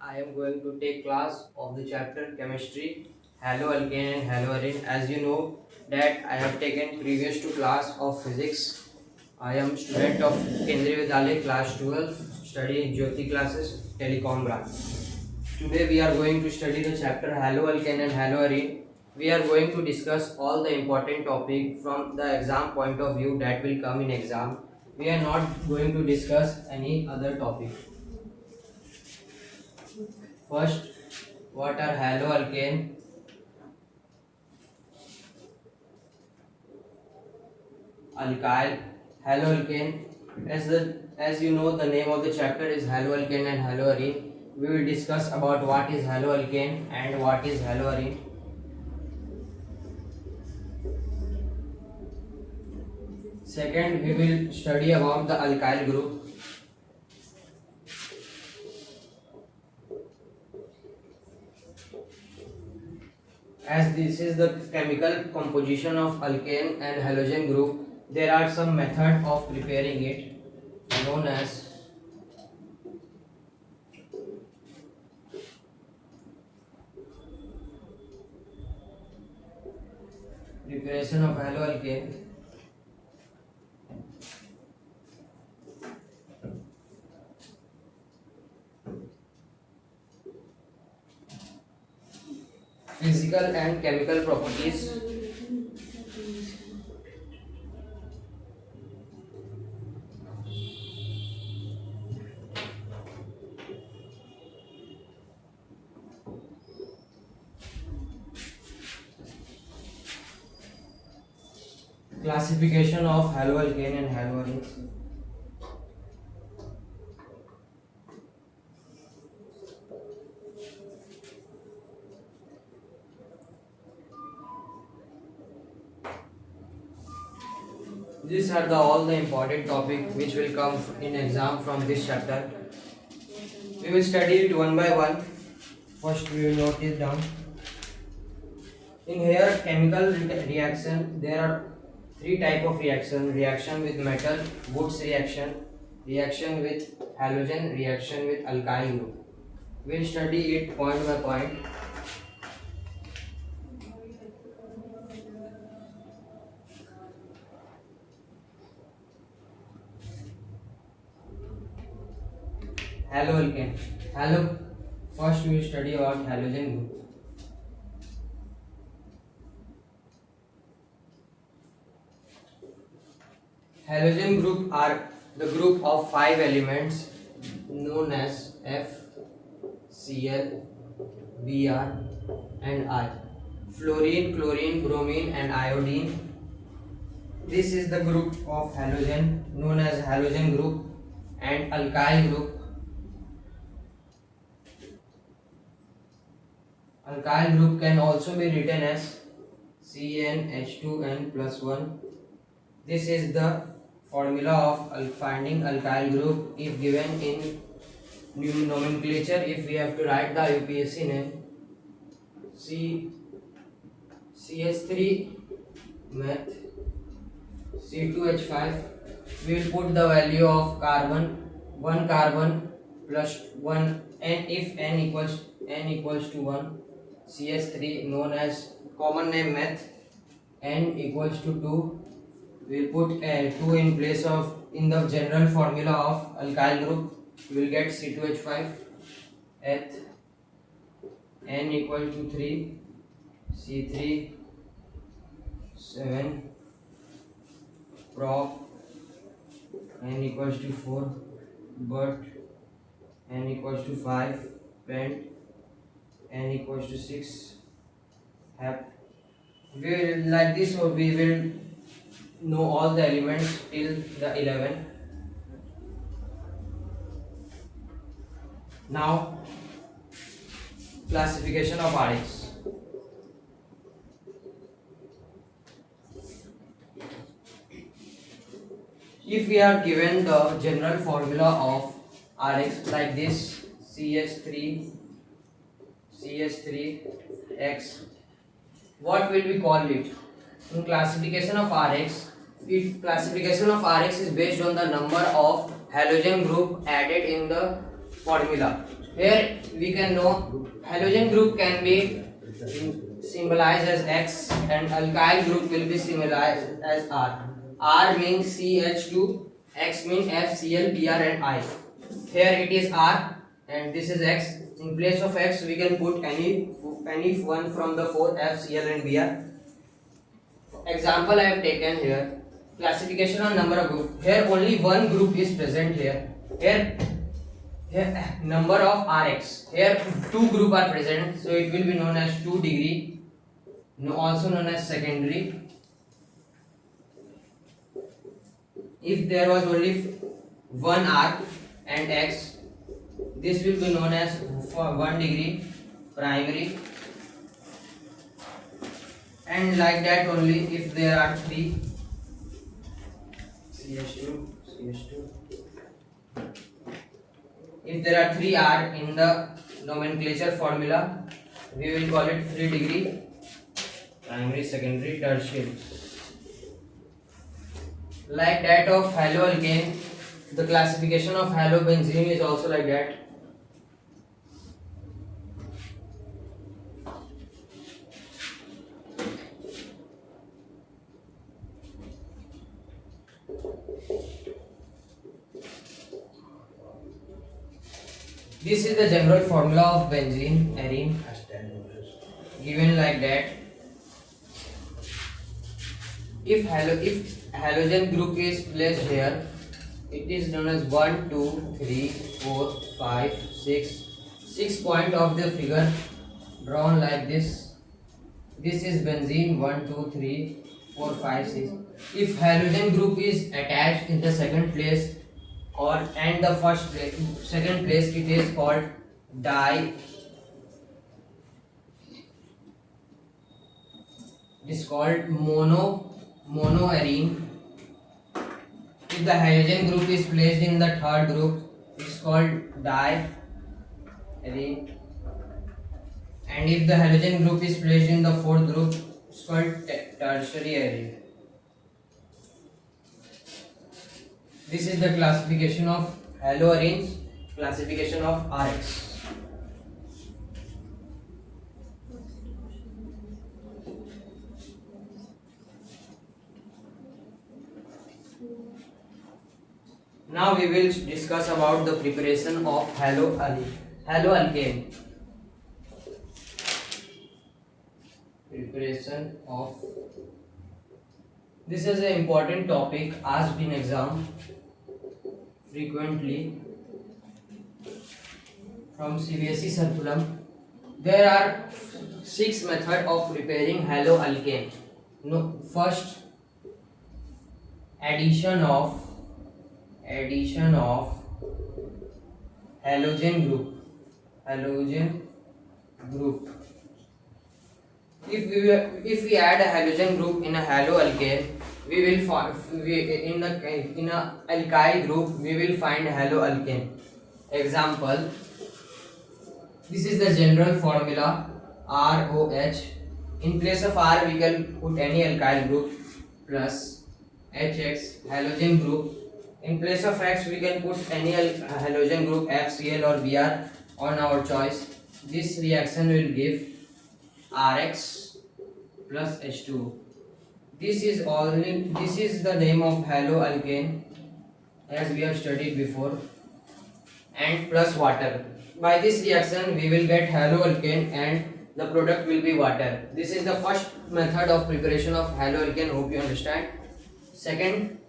I am going to take class of the chapter chemistry haloalkane and haloarine. As you know that I have taken previous to class of physics. I am student of Kendriya Vidyalaya class 12 studying Jyoti classes telecom branch. Today we are going to study the chapter haloalkane and haloarine. We are going to discuss all the important topic from the exam point of view that will come in exam. We are not going to discuss any other topic. First, what are haloalkane? Alkyl. Haloalkane. As you know, the name of the chapter is haloalkane and haloarine. We will discuss about what is haloalkane and what is haloarine. Second, we will study about the alkyl group. As this is the chemical composition of alkane and halogen group, there are some method of preparing it known as preparation of haloalkane. Physical and chemical properties. Classification of haloalkane and haloarine. These are all the important topic which will come in exam from this chapter. We will study it one by one. First we will note it down. In here chemical reaction, there are three type of reaction: reaction with metal, Woods reaction, reaction with halogen, reaction with alkyl group. We will study it point by point. Haloalkane. First we will study about halogen group. Halogen group are the group of 5 elements known as F, Cl, Br and I. Fluorine, chlorine, bromine and iodine. This is the group of halogen known as halogen group. And alkyl group. Alkyl group can also be written as CnH2n plus 1. This is the formula of finding alkyl group if given in new nomenclature. If we have to write the UPSC name, CH3 meth C2H5, we will put the value of carbon, 1 carbon plus 1, and if n equals to 1, CH3 known as common name meth, n equals to 2, we will put 2 in place of, in the general formula of alkyl group, we will get C2H5 eth, n equals to 3, C3 7, prop n equals to 4, but n equals to 5, pent n equals to 6, hap. We will like this, or we will know all the elements till the 11. Now classification of RX. If we are given the general formula of RX like this, CH3X, what will we call it? In classification of RX, classification of RX is based on the number of halogen group added in the formula. Here we can know halogen group can be symbolized as X and alkyl group will be symbolized as R. R means CH2, X means FCl, Br and I. Here it is R and this is X. In place of X we can put any one from the four FCl and Br. Example I have taken here. Classification on number of group. Here only one group is present here. Here number of Rx. Here two group are present, so it will be known as 2 degree, also known as secondary. If there was only one R and X, this will be known as for 1 degree primary, and like that only if there are three CH2. If there are 3 R in the nomenclature formula, we will call it 3 degree primary, secondary, tertiary. Like that of haloalkane, the classification of halobenzene is also like that. This is the general formula of benzene, arene, given like that. If halogen group is placed here, it is known as 1, 2, 3, 4, 5, 6. 6 point of the figure drawn like this. This is benzene 1, 2, 3, 4, 5, 6. If halogen group is attached in the second place and the second place, it is called di. It is called monoarene. If the halogen group is placed in the third group, it is called diarene. And if the halogen group is placed in the fourth group, it is called tertiary arene. This is the classification of haloarenes, classification of Rx. Now we will discuss about the preparation of haloalkane. Preparation of. This is an important topic asked in exam frequently from CBSE circulum. There are 6 methods of preparing haloalkane. First, addition of halogen group. If we add a halogen group in a haloalkane, we will find in a alkyl group we will find haloalkane. Example, this is the general formula ROH. In place of R we can put any alkyl group plus HX halogen group. In place of X we can put any halogen group FCl or Br on our choice. This reaction will give Rx plus H2. This is the name of haloalkane as we have studied before, and plus water. By this reaction we will get haloalkane and the product will be water. This is the first method of preparation of haloalkane. Hope you understand. Second,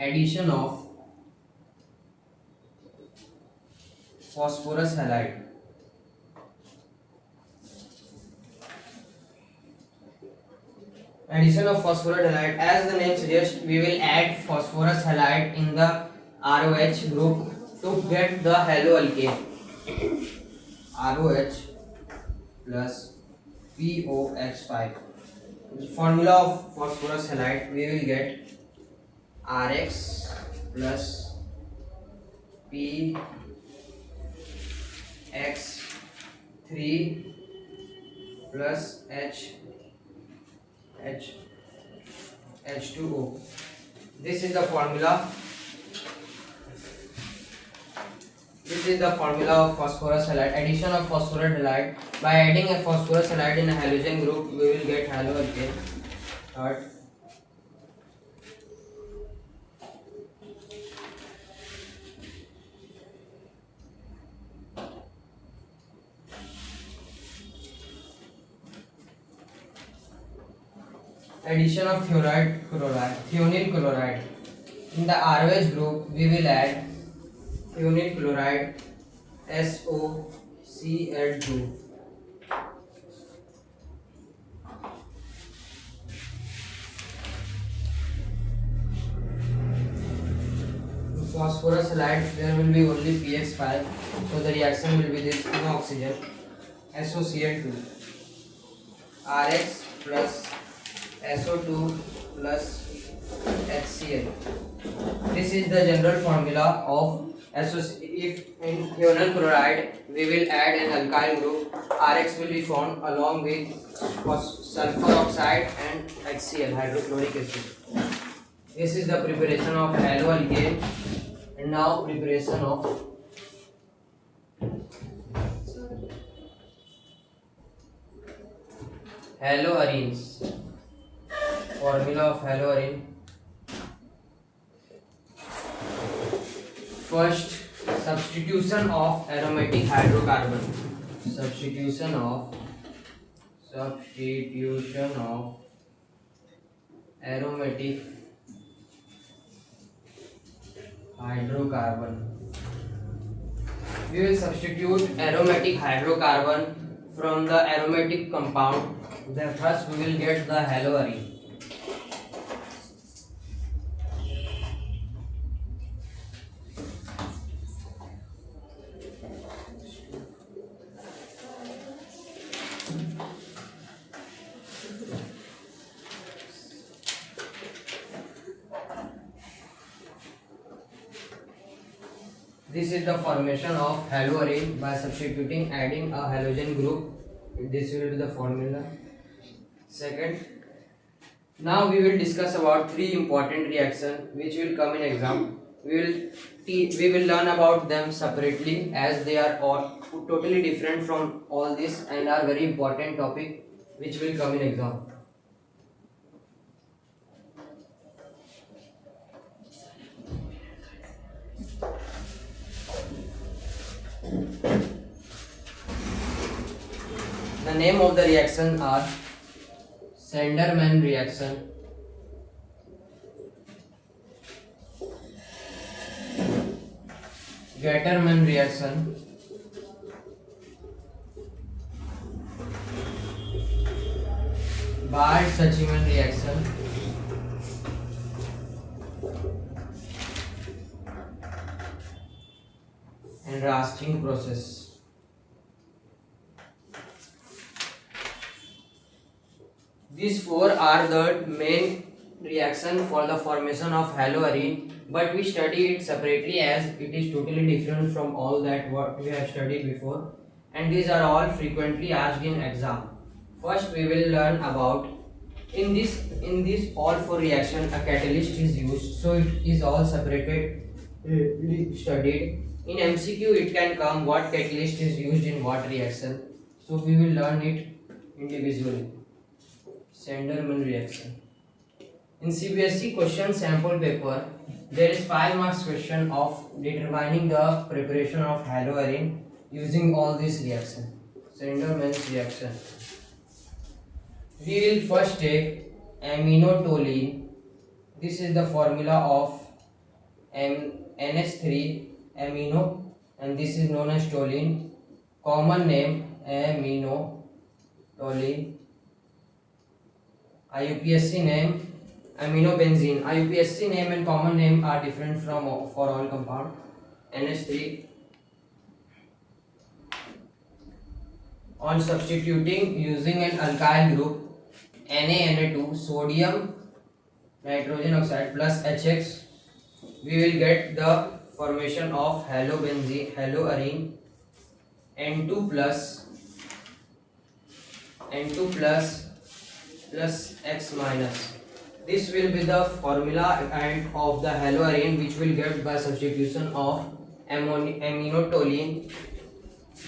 addition of phosphorus halide. Addition of phosphorus halide, as the name suggests, we will add phosphorus halide in the ROH group to get the haloalkane. ROH plus POX5. The formula of phosphorus halide, we will get Rx plus PX3 plus H2O. This is the formula. This is the formula of phosphorus halide. Addition of phosphorus halide. By adding a phosphorus halide in a halogen group, we will get haloalkane. Third. Addition of thionine chloride. In the ROH group, we will add thionine chloride SOCl2. Phosphorus halide, there will be only px5, so the reaction will be this, no oxygen, SOCl2, Rx plus SO2 plus HCl. This is the general formula of if in thionine chloride we will add an alkyl group, Rx will be formed along with sulfur oxide and HCl, hydrochloric acid. This is the preparation of haloalkane. And now preparation of haloarenes. Formula of haloarene. First, substitution of aromatic hydrocarbon. Substitution of aromatic hydrocarbon. We will substitute aromatic hydrocarbon from the aromatic compound. Then first we will get the haloarene. This is the formation of haloarene by substituting, adding a halogen group. This will be the formula. Second, now we will discuss about three important reactions which will come in exam. We will learn about them separately as they are all totally different from all this and are very important topic which will come in exam. The name of the reaction are Sanderman reaction, Gatterman reaction, Bard-Suchiman reaction, and Raskine process. These four are the main reaction for the formation of haloarene, but we study it separately as it is totally different from all that what we have studied before, and these are all frequently asked in exam. First we will learn about in this all four reaction a catalyst is used, so it is all separated studied. In MCQ it can come what catalyst is used in what reaction, so we will learn it individually. Sanderman reaction. In CBSE question sample paper, there is 5 marks question of determining the preparation of haloarene using all these reaction. Sanderman's reaction. We will first take aminotoluene. This is the formula of NH3 amino, and this is known as toluene. Common name aminotoluene. IUPAC name aminobenzene. IUPAC name and common name are different for all compound. NH3. On substituting using an alkyl group Na2 sodium nitrogen oxide plus HX, we will get the formation of haloarene N2 plus plus X minus. This will be the formula and of the haloarene which will get by substitution of aminotoluene.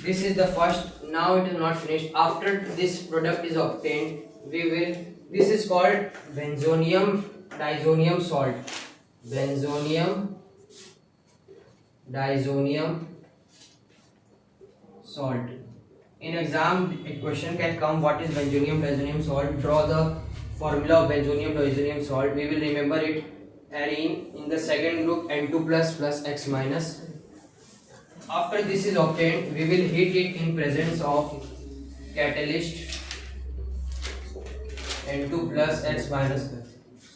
This is the first. Now it is not finished. After this product is obtained, we will. This is called benzonium diazonium salt. Benzonium diazonium salt. In exam, a question can come. What is benzonium diazonium salt? Draw the formula of benzonium diazonium salt. We will remember it. Arene in the second group N2 plus X minus. After this is obtained, we will heat it in presence of catalyst N2 plus X minus.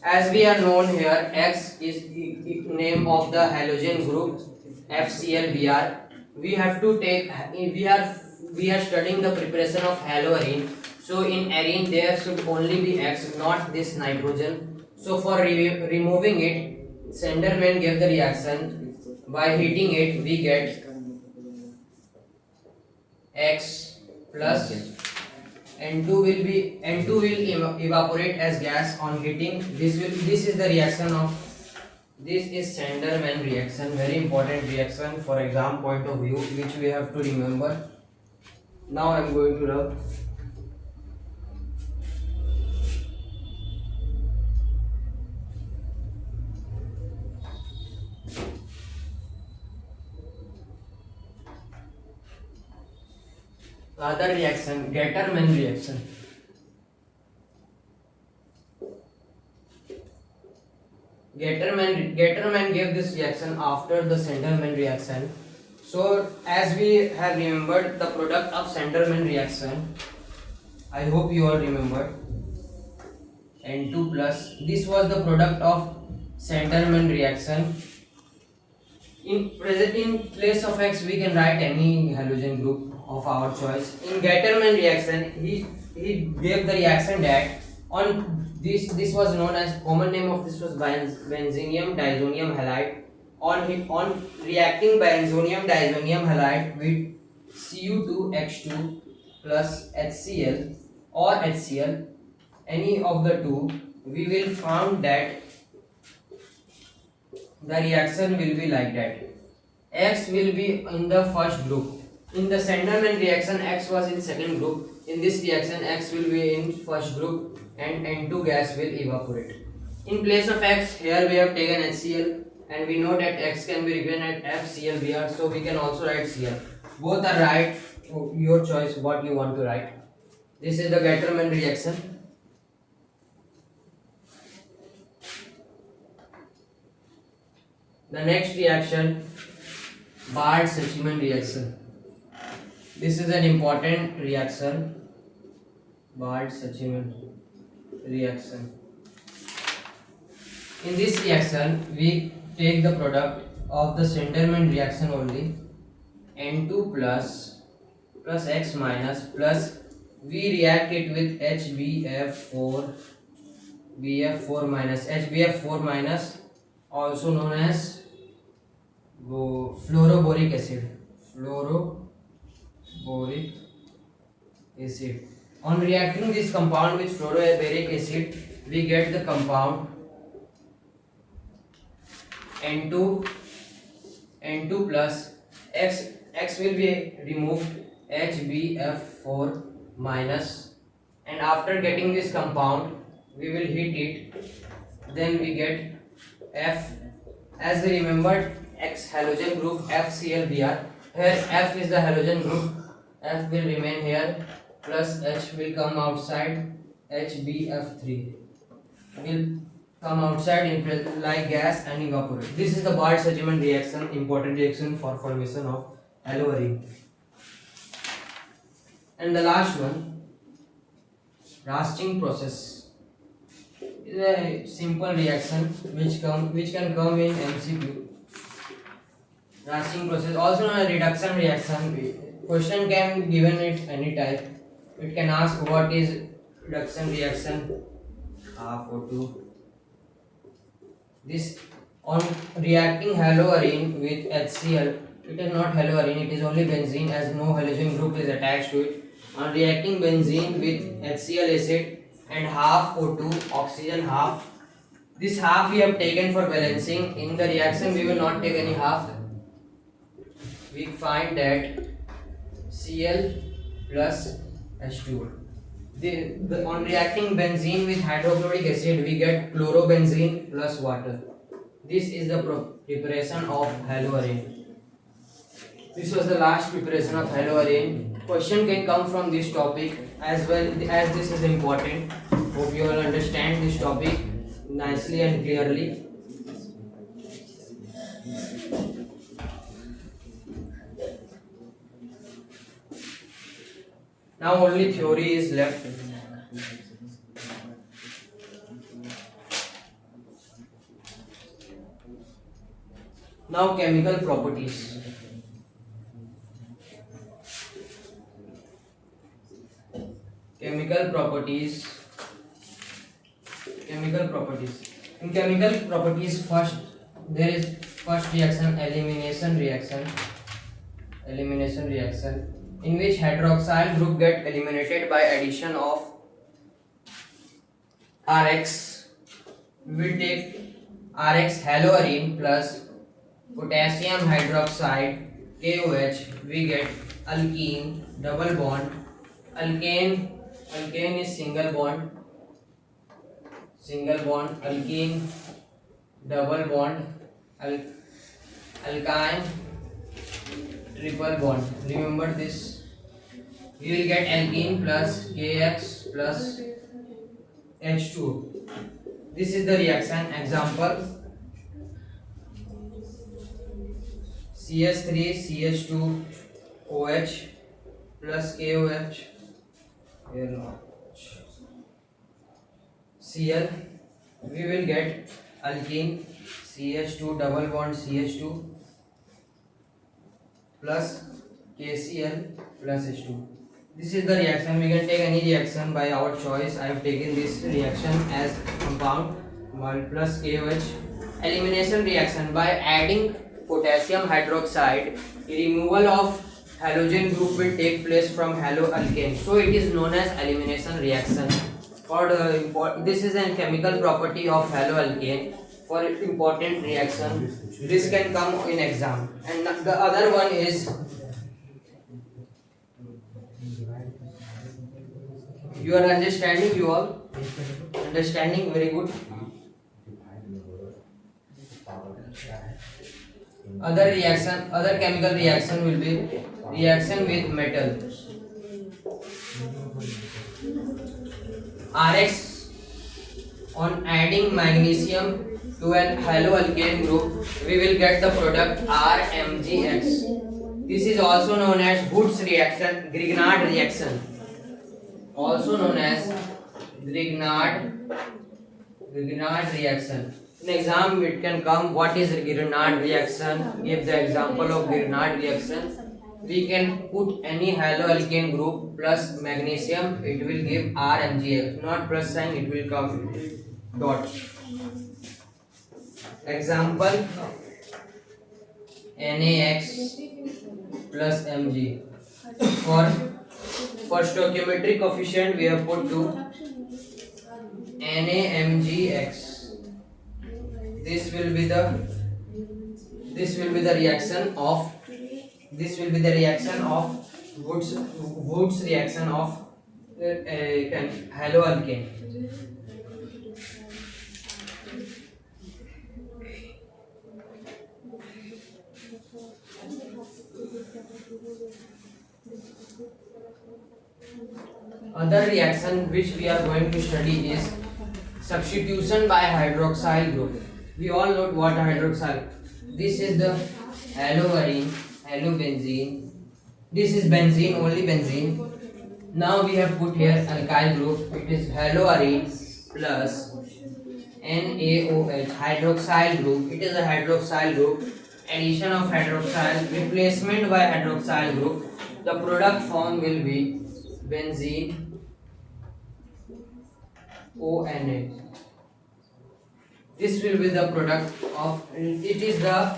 As we are known here, X is the name of the halogen group FClBr. We have to take. We are studying the preparation of haloarene. So in arene there should only be X, not this nitrogen. So for removing it, Senderman gave the reaction. By heating it, we get X plus N2 will evaporate as gas on heating. This is the reaction of. This is Senderman reaction, very important reaction for exam point of view, which we have to remember. Now I am going to rub. The other reaction, Gatterman reaction. Gatterman gave this reaction after the Senderman reaction. So as we have remembered the product of Senderman reaction, I hope you all remembered. N2 plus. This was the product of Senderman reaction. In place of X, we can write any halogen group of our choice. In Gatterman reaction, he gave the reaction that on this was known as, common name of this was benzenium diazonium halide. On reacting benzonium diazonium halide with Cu2H2 plus HCl or HCl, any of the two, we will found that the reaction will be like that. X will be in the first group. In the Senderman reaction, X was in second group. In this reaction, X will be in first group and N2 gas will evaporate. In place of X, here we have taken HCl and we know that X can be written at FClBr, so we can also write Cl. Both are right. Your choice what you want to write. This is the Gatterman reaction. The next reaction, Bard-Sachdeman reaction. This is an important reaction, Bard-Sachdeman reaction. In this reaction, we take the product of the Senderman reaction only, N2 plus X minus plus, we react it with HBF4 minus, also known as fluoroboric acid. On reacting this compound with fluoroboric acid, we get the compound N2 plus X will be removed, HBF4 minus, and after getting this compound we will heat it, then we get F. As we remembered, X halogen group FClBr. Here F is the halogen group, F will remain here, plus H will come outside, HBF3 will come outside in like gas and evaporate. This is the Bard-Sachdeman reaction, important reaction for formation of haloarene. And the last one, Raschig process. Is a simple reaction which can come in MCQ. Raschig process, also known as reduction reaction. Question can be given it any type. It can ask what is reduction reaction, half O2. This on reacting haloarene with HCl, it is not haloarene, it is only benzene, as no halogen group is attached to it. On reacting benzene with HCl acid and half O2, oxygen half. This half we have taken for balancing. In the reaction we will not take any half. we find that Cl plus H2. On reacting benzene with hydrochloric acid, we get chlorobenzene plus water. This is the preparation of haloarine. This was the last preparation of haloarine. Question can come from this topic as well, as this is important. Hope you all understand this topic nicely and clearly. Now only theory is left. Now chemical properties. Chemical properties. In chemical properties, there is first reaction, elimination reaction, in which hydroxyl group get eliminated by addition of Rx. We will take Rx haloarine plus potassium hydroxide KOH. We get alkene, double bond. Alkane is single bond, alkene, double bond, alkyne, triple bond. Remember this. We will get alkene plus KX plus H2. This is the reaction. Example: CH3 CH2 OH plus KOH. Here now Cl. We will get alkene CH2 double bond CH2 plus KCl plus H2. This is the reaction. We can take any reaction by our choice. I have taken this reaction as compound plus KOH. Elimination reaction: by adding potassium hydroxide, removal of halogen group will take place from haloalkane. So it is known as elimination reaction. This is a chemical property of haloalkane. For important reaction, this can come in exam. And the other one is, you are understanding, you all understanding, very good. Other chemical reaction will be reaction with metal. Rx, on adding magnesium to an haloalkane group, we will get the product RMgX. This is also known as Wurtz reaction, Grignard reaction. Also known as Grignard reaction. In exam it can come, what is Grignard reaction? Give the example of Grignard reaction. We can put any haloalkane group plus magnesium, it will give RMgX. Not plus sign, it will come dot. Example: NaX plus Mg. For stoichiometric coefficient we have put to NaMgX. This will be the reaction of Wurtz reaction of haloalkane. Other reaction which we are going to study is substitution by hydroxyl group. We all know what hydroxyl. This is the haloarine, halobenzene. This is benzene, only benzene. Now we have put here alkyl group. It is haloarine plus NaOH, hydroxyl group. It is a hydroxyl group. Addition of hydroxyl, replacement by hydroxyl group. The product form will be benzene ONA. This will be the product of, it is the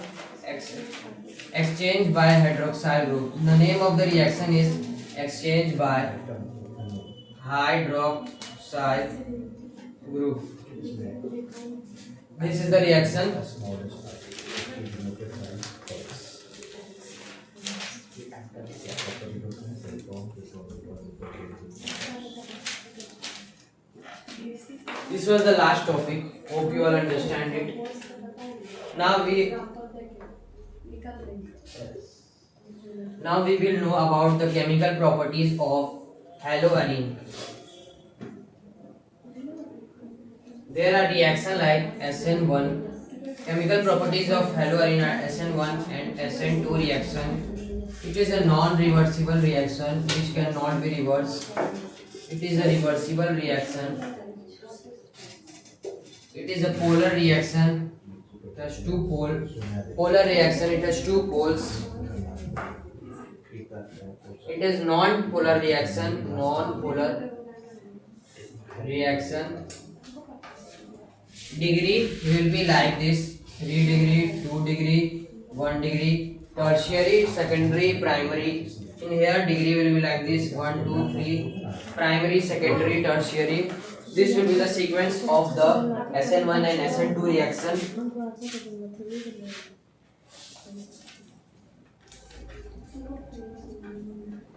exchange by hydroxyl group. The name of the reaction is exchange by hydroxyl group. This is the reaction. This was the last topic. Hope you all understand it. Now we now we will know about the chemical properties of haloarine. There are reactions like SN1. Chemical properties of haloarine are SN1 and SN2 reaction. It is a non-reversible reaction which cannot be reversed. It is a reversible reaction. It is a polar reaction. It has two poles. Polar reaction. It has two poles. It is non-polar reaction. Non-polar reaction. Degree will be like this: 3 degree, 2 degree, 1 degree. Tertiary, secondary, primary. In here, degree will be like this: 1, 2, 3. Primary, secondary, tertiary. This will be the sequence of the SN1 and SN2 reaction.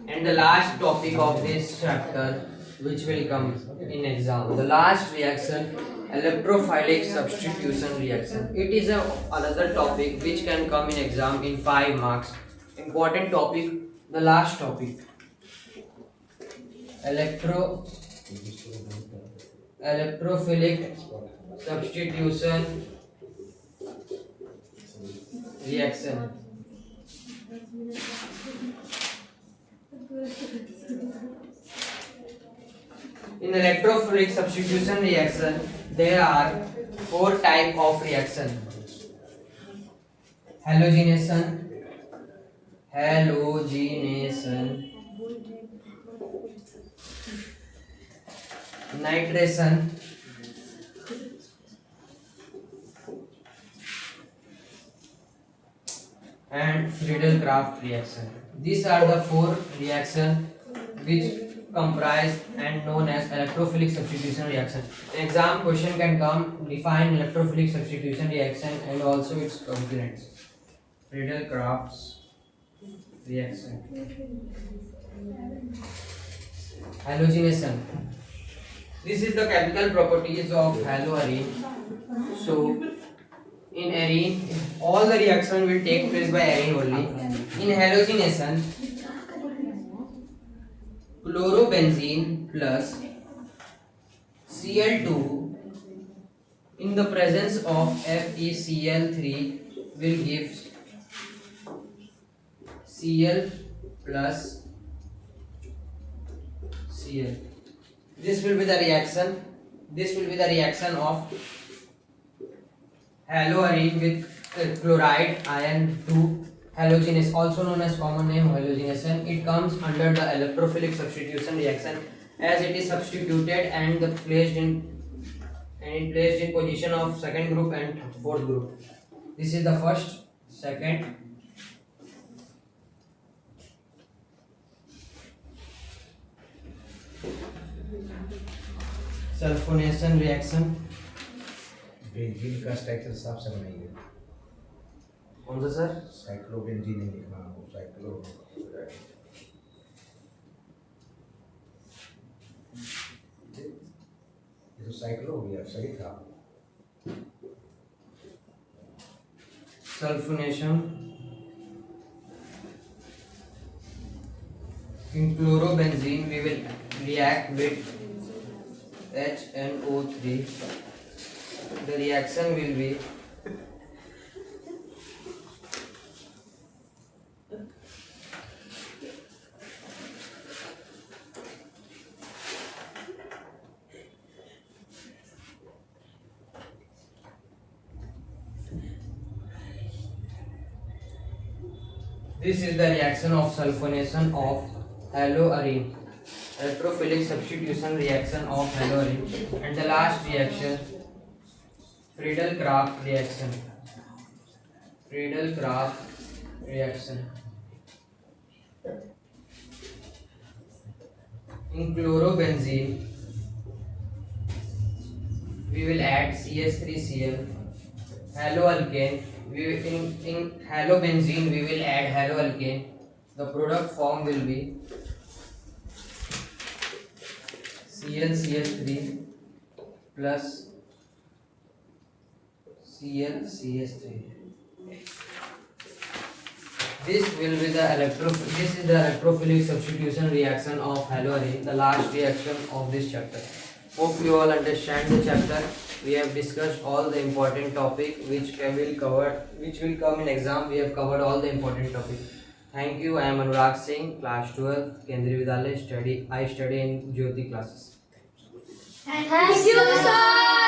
And the last topic of this chapter, which will come in exam, the last reaction, electrophilic substitution reaction. It is another topic which can come in exam in 5 marks. Important topic, the last topic, electrophilic substitution reaction. In electrophilic substitution reaction, there are 4 types of reaction: halogenation, nitration, and Friedel-Crafts reaction. These are the 4 reactions which comprise and known as electrophilic substitution reaction. An exam question can come: define electrophilic substitution reaction and also its components. Friedel-Crafts reaction. Halogenation. This is the chemical properties of haloarine. So in arene, all the reaction will take place by arene only. In halogenation, chlorobenzene plus Cl2 in the presence of FeCl3 will give Cl plus Cl. This will be the reaction. This will be the reaction of haloarine with chloride ion 2 halogenation, also known as common name halogenation. It comes under the electrophilic substitution reaction as it is substituted and placed in position of second group and fourth group. This is the first, second, sulfonation reaction. Benzene का structure साफ से बनाइए। कौन सा sir? साइक्लोबेंजीन नहीं लिखना, वो cyclo ये तो साइक्लो हो गया, सही था। Sulfonation. In chlorobenzene we will react with HNO3. The reaction will be this is the reaction of sulfonation of haloarine, electrophilic substitution reaction of haloarine, and the last reaction, Friedel-Crafts reaction. Friedel-Crafts reaction. In chlorobenzene, we will add CH3Cl. Haloalkane. In halobenzene, we will add haloalkane. The product form will be ClCH3 plus ClCH3. This is the electrophilic substitution reaction of haloarine, the last reaction of this chapter. Hope you all understand the chapter. We have discussed all the important topic which will come in exam. We have covered all the important topic. Thank you. I am Anurag Singh, class 12, Kendriya Vidyalaya. I study in Jyoti classes. Thank you, sir.